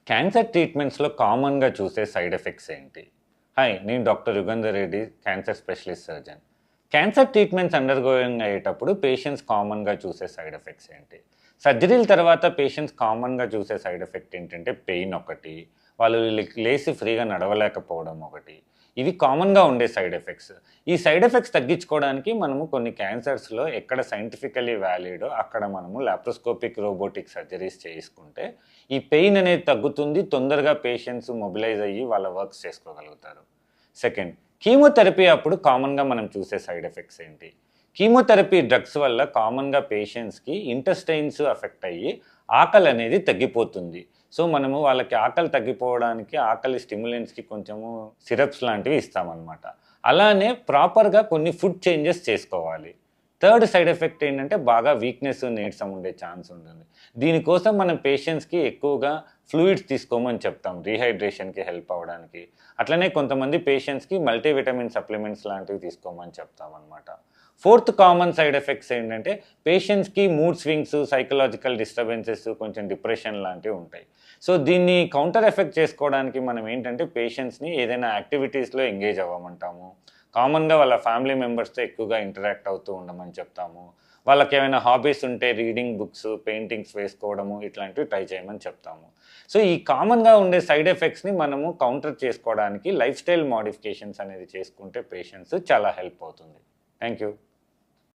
Cancer ట్రీట్మెంట్స్‌లో కామన్‌గా చూసే side effects ఏంటి? హాయ్! నేను doctor Yugandhar Reddy, cancer specialist surgeon. Cancer treatments undergoing అయ్యేటప్పుడు పేషెంట్స్ కామన్‌గా చూసే సైడ్ ఎఫెక్ట్స్ ఏంటి? సర్జరీల తర్వాత పేషెంట్స్ కామన్‌గా చూసే సైడ్ ఎఫెక్ట్ ఏంటంటే పెయిన్ ఒకటి, వాళ్ళు లేసి ఫ్రీగా నడవలేకపోవడం ఒకటి. ఇవి కామన్‌గా ఉండే సైడ్ ఎఫెక్ట్స్. ఈ సైడ్ ఎఫెక్ట్స్ తగ్గించుకోవడానికి మనము కొన్ని క్యాన్సర్స్‌లో ఎక్కడ సైంటిఫికల్లీ వాలిడో అక్కడ మనము లాప్రోస్కోపిక్, రోబోటిక్ సర్జరీస్ చేసుకుంటే ఈ పెయిన్ అనేది తగ్గుతుంది. తొందరగా పేషెంట్స్ మొబిలైజ్ అయ్యి వాళ్ళ వర్క్స్ చేసుకోగలుగుతారు. సెకండ్, కీమోథెరపీ అప్పుడు కామన్‌గా మనం చూసే సైడ్ ఎఫెక్ట్స్ ఏంటి? కీమోథెరపీ డ్రగ్స్ వల్ల కామన్‌గా పేషెంట్స్‌కి ఇంటెస్టైన్స్ ఎఫెక్ట్ అయ్యి ఆకలి అనేది తగ్గిపోతుంది. సో, మనము వాళ్ళకి ఆకలి తగ్గిపోవడానికి ఆకలి స్టిమ్యులెంట్స్‌కి కొంచెము సిరప్స్ లాంటివి ఇస్తామనమాట. అలానే ప్రాపర్‌గా కొన్ని ఫుడ్ చేంజెస్ చేసుకోవాలి. థర్డ్ సైడ్ ఎఫెక్ట్ ఏంటంటే బాగా వీక్‌నెస్, నీరసం ఉండే ఛాన్స్ ఉంటుంది. దీనికోసం మనం పేషెంట్స్‌కి ఎక్కువగా ఫ్లూయిడ్స్ తీసుకోమని చెప్తాం. రీహైడ్రేషన్‌కి హెల్ప్ అవ్వడానికి. అట్లనే కొంతమంది పేషెంట్స్‌కి మల్టీవిటమిన్ సప్లిమెంట్స్ లాంటివి తీసుకోమని చెప్తామనమాట. ఫోర్త్ కామన్ సైడ్ ఎఫెక్ట్స్ ఏంటంటే పేషెంట్స్‌కి మూడ్ స్వింగ్స్, సైకలాజికల్ డిస్టర్బెన్సెస్, కొంచెం డిప్రెషన్ లాంటివి ఉంటాయి. సో, దీన్ని కౌంటర్ ఎఫెక్ట్ చేసుకోవడానికి మనం ఏంటంటే పేషెంట్స్‌ని ఏదైనా యాక్టివిటీస్‌లో ఎంగేజ్ అవ్వమంటాము. కామన్‌గా వాళ్ళ ఫ్యామిలీ మెంబర్స్‌తో ఎక్కువగా ఇంటరాక్ట్ అవుతూ ఉండమని చెప్తాము. వాళ్ళకేమైనా హాబీస్ ఉంటే రీడింగ్ బుక్స్, పెయింటింగ్స్ వేసుకోవడము ఇట్లాంటివి ట్రై చేయమని చెప్తాము. సో, ఈ కామన్‌గా ఉండే సైడ్ ఎఫెక్ట్స్‌ని మనము కౌంటర్ చేసుకోవడానికి లైఫ్ స్టైల్ మోడిఫికేషన్స్ అనేది చేసుకుంటే పేషెంట్స్ చాలా హెల్ప్ అవుతుంది. Thank you.